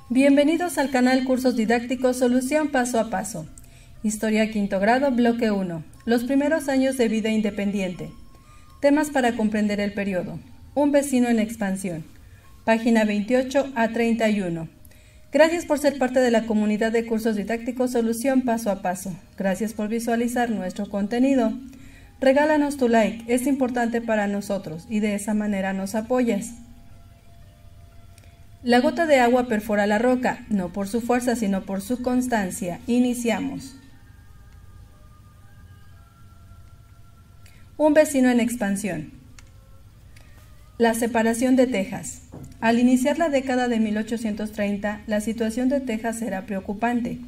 Bienvenidos al canal Cursos Didácticos Solución Paso a Paso. Historia quinto grado, bloque 1. Los primeros años de vida independiente. Temas para comprender el periodo. Un vecino en expansión. Página 28 a 31. Gracias por ser parte de la comunidad de Cursos Didácticos Solución Paso a Paso. Gracias por visualizar nuestro contenido. Regálanos tu like, es importante para nosotros y de esa manera nos apoyas. La gota de agua perfora la roca, no por su fuerza, sino por su constancia. Iniciamos. Un vecino en expansión. La separación de Texas. Al iniciar la década de 1830, la situación de Texas era preocupante.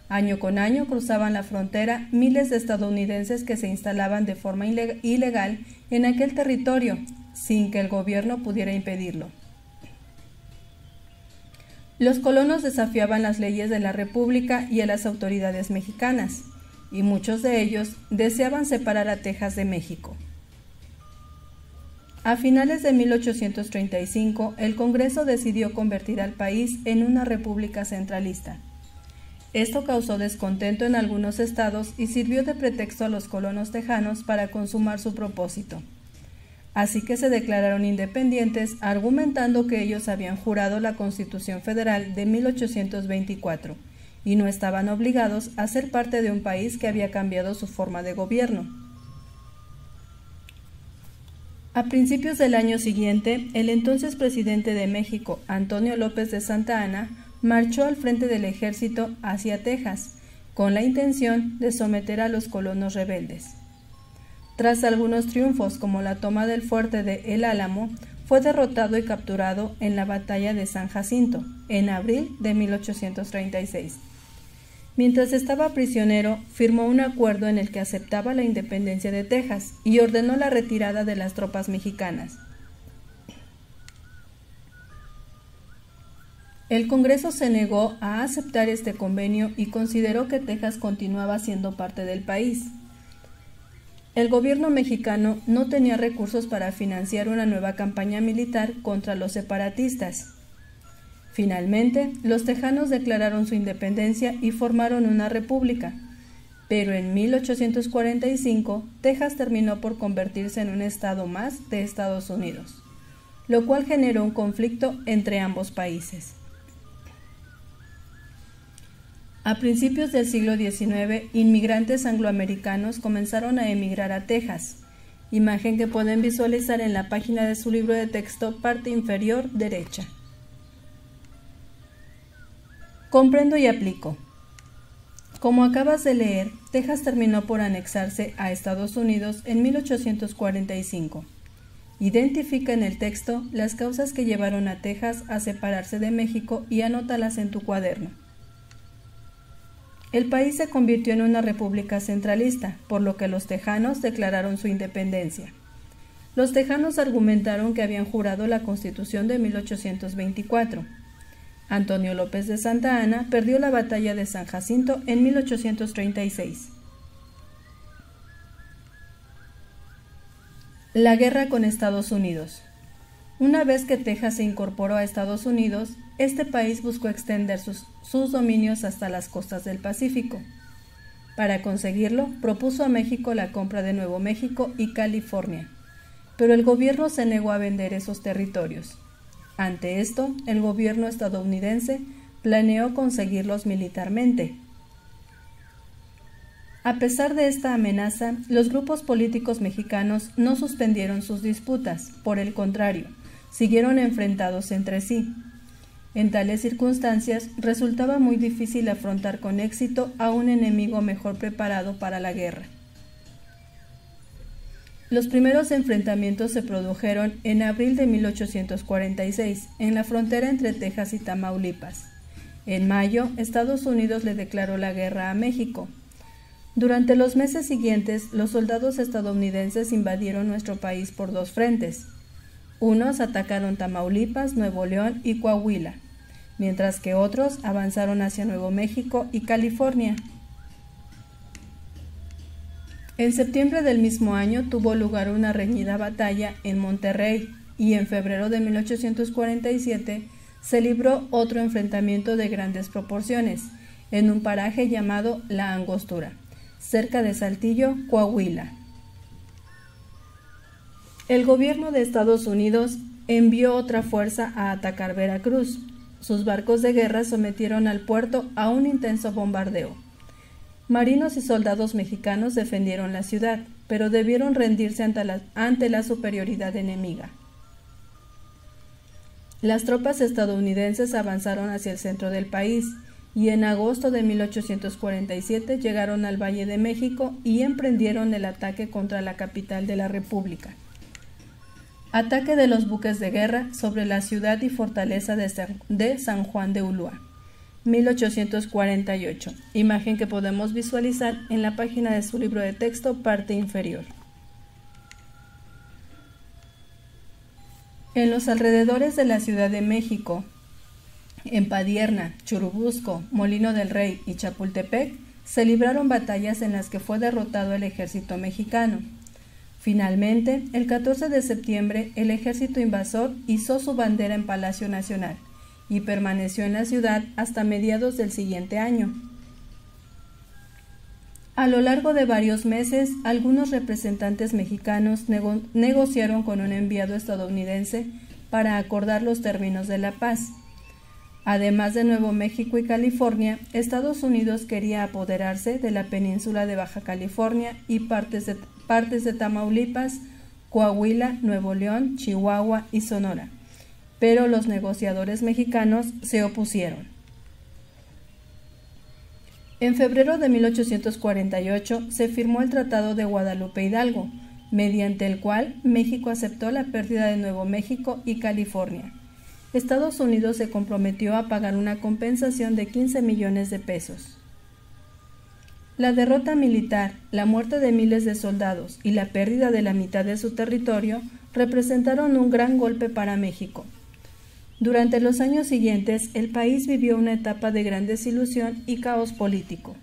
Año con año cruzaban la frontera miles de estadounidenses que se instalaban de forma ilegal en aquel territorio, sin que el gobierno pudiera impedirlo. Los colonos desafiaban las leyes de la República y a las autoridades mexicanas, y muchos de ellos deseaban separar a Texas de México. A finales de 1835, el Congreso decidió convertir al país en una república centralista. Esto causó descontento en algunos estados y sirvió de pretexto a los colonos tejanos para consumar su propósito. Así que se declararon independientes, argumentando que ellos habían jurado la Constitución Federal de 1824 y no estaban obligados a ser parte de un país que había cambiado su forma de gobierno. A principios del año siguiente, el entonces presidente de México, Antonio López de Santa Anna, marchó al frente del ejército hacia Texas, con la intención de someter a los colonos rebeldes. Tras algunos triunfos como la toma del fuerte de El Álamo, fue derrotado y capturado en la batalla de San Jacinto, en abril de 1836. Mientras estaba prisionero, firmó un acuerdo en el que aceptaba la independencia de Texas y ordenó la retirada de las tropas mexicanas. El Congreso se negó a aceptar este convenio y consideró que Texas continuaba siendo parte del país. El gobierno mexicano no tenía recursos para financiar una nueva campaña militar contra los separatistas. Finalmente, los tejanos declararon su independencia y formaron una república, pero en 1845 Texas terminó por convertirse en un estado más de Estados Unidos, lo cual generó un conflicto entre ambos países. A principios del siglo XIX, inmigrantes angloamericanos comenzaron a emigrar a Texas, imagen que pueden visualizar en la página de su libro de texto, parte inferior derecha. Comprendo y aplico. Como acabas de leer, Texas terminó por anexarse a Estados Unidos en 1845. Identifica en el texto las causas que llevaron a Texas a separarse de México y anótalas en tu cuaderno. El país se convirtió en una república centralista, por lo que los tejanos declararon su independencia. Los tejanos argumentaron que habían jurado la Constitución de 1824. Antonio López de Santa Anna perdió la batalla de San Jacinto en 1836. La guerra con Estados Unidos. Una vez que Texas se incorporó a Estados Unidos, este país buscó extender sus dominios hasta las costas del Pacífico. Para conseguirlo, propuso a México la compra de Nuevo México y California, pero el gobierno se negó a vender esos territorios. Ante esto, el gobierno estadounidense planeó conseguirlos militarmente. A pesar de esta amenaza, los grupos políticos mexicanos no suspendieron sus disputas, por el contrario, siguieron enfrentados entre sí. En tales circunstancias, resultaba muy difícil afrontar con éxito a un enemigo mejor preparado para la guerra. Los primeros enfrentamientos se produjeron en abril de 1846, en la frontera entre Texas y Tamaulipas. En mayo, Estados Unidos le declaró la guerra a México. Durante los meses siguientes, los soldados estadounidenses invadieron nuestro país por dos frentes. Unos atacaron Tamaulipas, Nuevo León y Coahuila, mientras que otros avanzaron hacia Nuevo México y California. En septiembre del mismo año tuvo lugar una reñida batalla en Monterrey y en febrero de 1847 se libró otro enfrentamiento de grandes proporciones, en un paraje llamado La Angostura, cerca de Saltillo, Coahuila. El gobierno de Estados Unidos envió otra fuerza a atacar Veracruz. Sus barcos de guerra sometieron al puerto a un intenso bombardeo. Marinos y soldados mexicanos defendieron la ciudad, pero debieron rendirse ante la superioridad enemiga. Las tropas estadounidenses avanzaron hacia el centro del país y en agosto de 1847 llegaron al Valle de México y emprendieron el ataque contra la capital de la República. Ataque de los buques de guerra sobre la ciudad y fortaleza de San Juan de Ulúa, 1848, imagen que podemos visualizar en la página de su libro de texto, parte inferior. En los alrededores de la Ciudad de México, en Padierna, Churubusco, Molino del Rey y Chapultepec, se libraron batallas en las que fue derrotado el ejército mexicano. Finalmente, el 14 de septiembre, el ejército invasor izó su bandera en Palacio Nacional y permaneció en la ciudad hasta mediados del siguiente año. A lo largo de varios meses, algunos representantes mexicanos negociaron con un enviado estadounidense para acordar los términos de la paz. Además de Nuevo México y California, Estados Unidos quería apoderarse de la península de Baja California y partes de Tamaulipas, Coahuila, Nuevo León, Chihuahua y Sonora, pero los negociadores mexicanos se opusieron. En febrero de 1848 se firmó el Tratado de Guadalupe Hidalgo, mediante el cual México aceptó la pérdida de Nuevo México y California. Estados Unidos se comprometió a pagar una compensación de 15 millones de pesos. La derrota militar, la muerte de miles de soldados y la pérdida de la mitad de su territorio representaron un gran golpe para México. Durante los años siguientes, el país vivió una etapa de gran desilusión y caos político.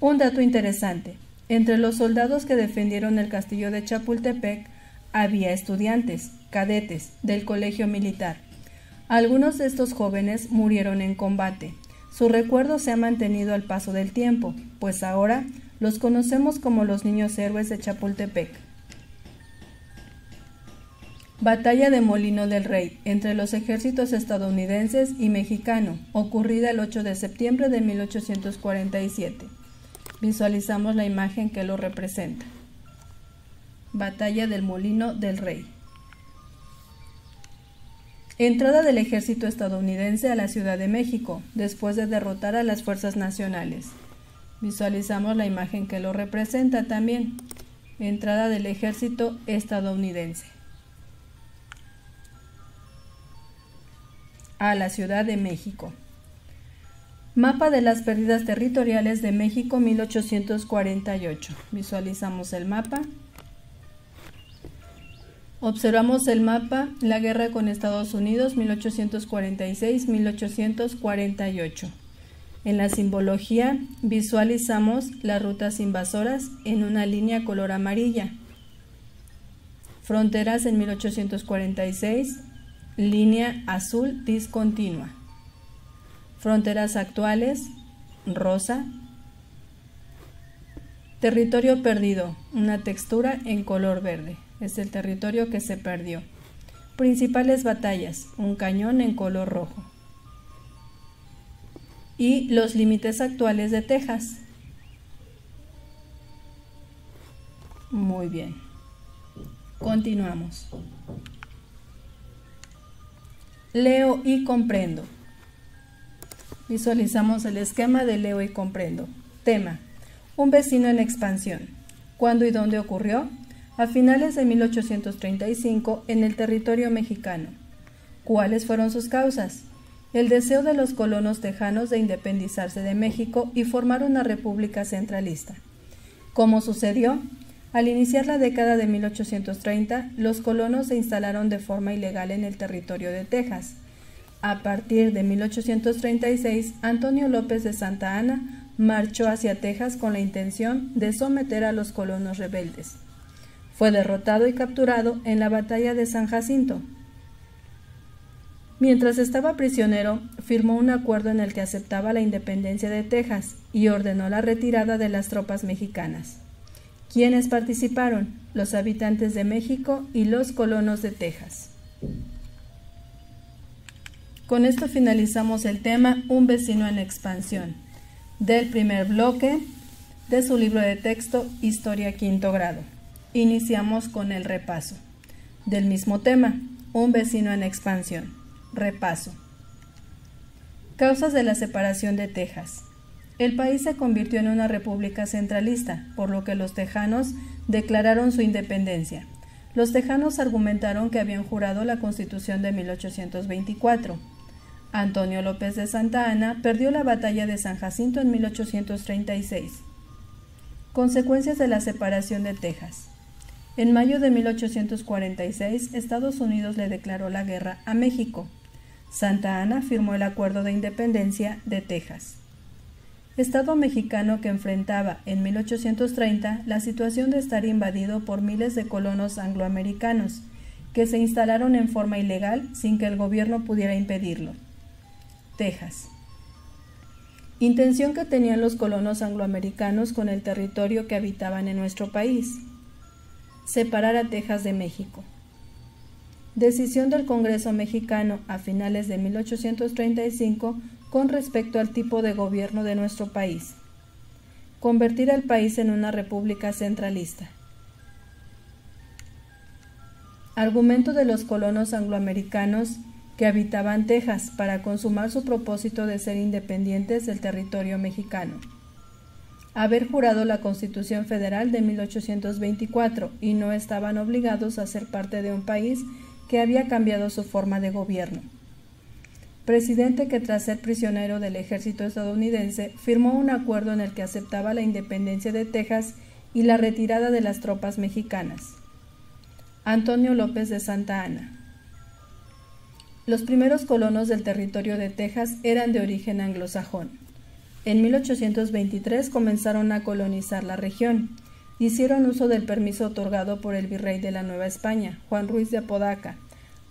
Un dato interesante: entre los soldados que defendieron el castillo de Chapultepec había estudiantes, cadetes, del colegio militar. Algunos de estos jóvenes murieron en combate. Su recuerdo se ha mantenido al paso del tiempo, pues ahora los conocemos como los niños héroes de Chapultepec. Batalla de Molino del Rey, entre los ejércitos estadounidenses y mexicano, ocurrida el 8 de septiembre de 1847. Visualizamos la imagen que lo representa. Batalla del Molino del Rey. Entrada del ejército estadounidense a la Ciudad de México, después de derrotar a las fuerzas nacionales. Visualizamos la imagen que lo representa también. Entrada del ejército estadounidense a la Ciudad de México. Mapa de las pérdidas territoriales de México 1848. Visualizamos el mapa. Observamos el mapa, la guerra con Estados Unidos 1846-1848. En la simbología visualizamos las rutas invasoras en una línea color amarilla. Fronteras en 1846, línea azul discontinua. Fronteras actuales, rosa. Territorio perdido, una textura en color verde. Es el territorio que se perdió. Principales batallas, un cañón en color rojo. Y los límites actuales de Texas. Muy bien. Continuamos. Leo y comprendo. Visualizamos el esquema de leo y comprendo. Tema: un vecino en expansión. ¿Cuándo y dónde ocurrió? A finales de 1835 en el territorio mexicano. ¿Cuáles fueron sus causas? El deseo de los colonos tejanos de independizarse de México y formar una república centralista. ¿Cómo sucedió? Al iniciar la década de 1830, los colonos se instalaron de forma ilegal en el territorio de Texas. A partir de 1836, Antonio López de Santa Anna marchó hacia Texas con la intención de someter a los colonos rebeldes. Fue derrotado y capturado en la batalla de San Jacinto. Mientras estaba prisionero, firmó un acuerdo en el que aceptaba la independencia de Texas y ordenó la retirada de las tropas mexicanas. ¿Quiénes participaron? Los habitantes de México y los colonos de Texas. Con esto finalizamos el tema Un vecino en expansión, del primer bloque de su libro de texto Historia Quinto Grado. Iniciamos con el repaso del mismo tema, Un vecino en expansión. Repaso. Causas de la separación de Texas. El país se convirtió en una república centralista, por lo que los tejanos declararon su independencia. Los tejanos argumentaron que habían jurado la Constitución de 1824. Antonio López de Santa Anna perdió la batalla de San Jacinto en 1836. Consecuencias de la separación de Texas. En mayo de 1846, Estados Unidos le declaró la guerra a México. Santa Anna firmó el Acuerdo de Independencia de Texas. Estado mexicano que enfrentaba en 1830 la situación de estar invadido por miles de colonos angloamericanos que se instalaron en forma ilegal sin que el gobierno pudiera impedirlo. Texas. Intención que tenían los colonos angloamericanos con el territorio que habitaban en nuestro país. Separar a Texas de México. Decisión del Congreso mexicano a finales de 1835 con respecto al tipo de gobierno de nuestro país. Convertir al país en una república centralista. Argumento de los colonos angloamericanos que habitaban Texas para consumar su propósito de ser independientes del territorio mexicano. Haber jurado la Constitución Federal de 1824 y no estaban obligados a ser parte de un país que había cambiado su forma de gobierno. Presidente que tras ser prisionero del ejército estadounidense firmó un acuerdo en el que aceptaba la independencia de Texas y la retirada de las tropas mexicanas. Antonio López de Santa Anna. Los primeros colonos del territorio de Texas eran de origen anglosajón. En 1823 comenzaron a colonizar la región. Hicieron uso del permiso otorgado por el virrey de la Nueva España, Juan Ruiz de Apodaca,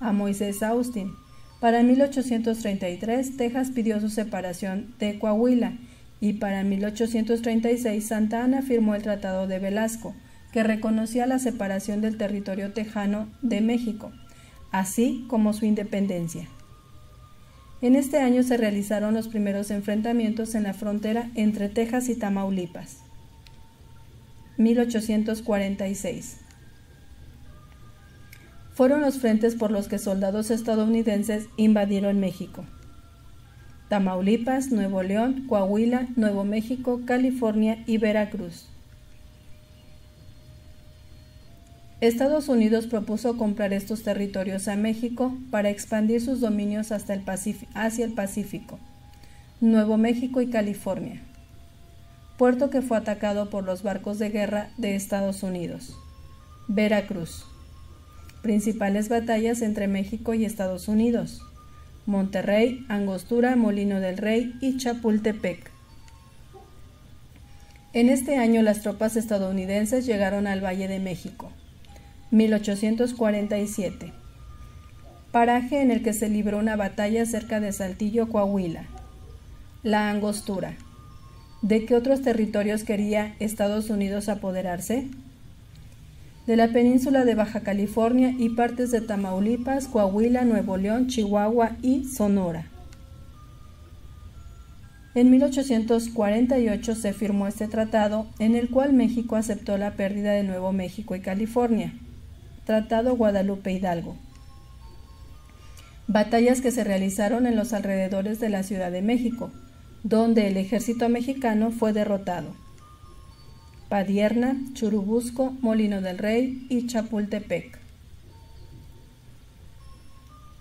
a Moisés Austin. Para 1833, Texas pidió su separación de Coahuila y para 1836 Santa Anna firmó el Tratado de Velasco, que reconocía la separación del territorio tejano de México, así como su independencia. En este año se realizaron los primeros enfrentamientos en la frontera entre Texas y Tamaulipas. 1846. Fueron los frentes por los que soldados estadounidenses invadieron México. Tamaulipas, Nuevo León, Coahuila, Nuevo México, California y Veracruz. Estados Unidos propuso comprar estos territorios a México para expandir sus dominios hacia el Pacífico, Nuevo México y California. Puerto que fue atacado por los barcos de guerra de Estados Unidos. Veracruz. Principales batallas entre México y Estados Unidos. Monterrey, Angostura, Molino del Rey y Chapultepec. En este año las tropas estadounidenses llegaron al Valle de México. 1847. Paraje en el que se libró una batalla cerca de Saltillo, Coahuila. La Angostura. ¿De qué otros territorios quería Estados Unidos apoderarse? De la península de Baja California y partes de Tamaulipas, Coahuila, Nuevo León, Chihuahua y Sonora. En 1848 se firmó este tratado, en el cual México aceptó la pérdida de Nuevo México y California. Tratado Guadalupe Hidalgo. Batallas que se realizaron en los alrededores de la Ciudad de México, donde el ejército mexicano fue derrotado. Padierna, Churubusco, Molino del Rey y Chapultepec.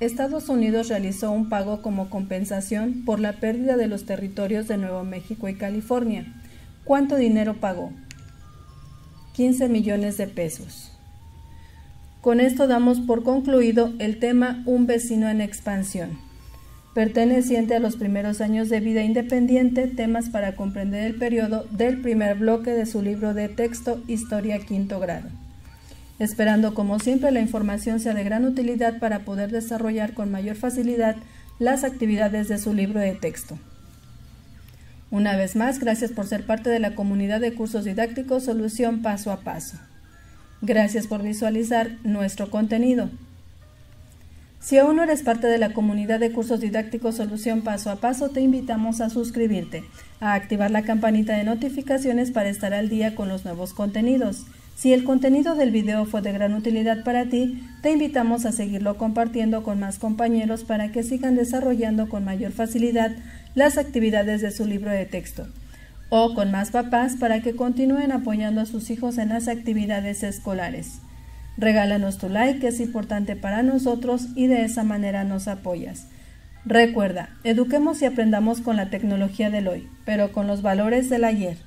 Estados Unidos realizó un pago como compensación por la pérdida de los territorios de Nuevo México y California. ¿Cuánto dinero pagó? 15 millones de pesos. Con esto damos por concluido el tema Un vecino en expansión, perteneciente a los primeros años de vida independiente, temas para comprender el periodo del primer bloque de su libro de texto Historia Quinto Grado. esperando como siempre la información sea de gran utilidad para poder desarrollar con mayor facilidad las actividades de su libro de texto. Una vez más, gracias por ser parte de la comunidad de cursos didácticos Solución Paso a Paso. Gracias por visualizar nuestro contenido. Si aún no eres parte de la comunidad de cursos didácticos Solución Paso a Paso, te invitamos a suscribirte, a activar la campanita de notificaciones para estar al día con los nuevos contenidos. Si el contenido del video fue de gran utilidad para ti, te invitamos a seguirlo compartiendo con más compañeros para que sigan desarrollando con mayor facilidad las actividades de su libro de texto, o con más papás para que continúen apoyando a sus hijos en las actividades escolares. Regálanos tu like, que es importante para nosotros y de esa manera nos apoyas. Recuerda, eduquemos y aprendamos con la tecnología del hoy, pero con los valores del ayer.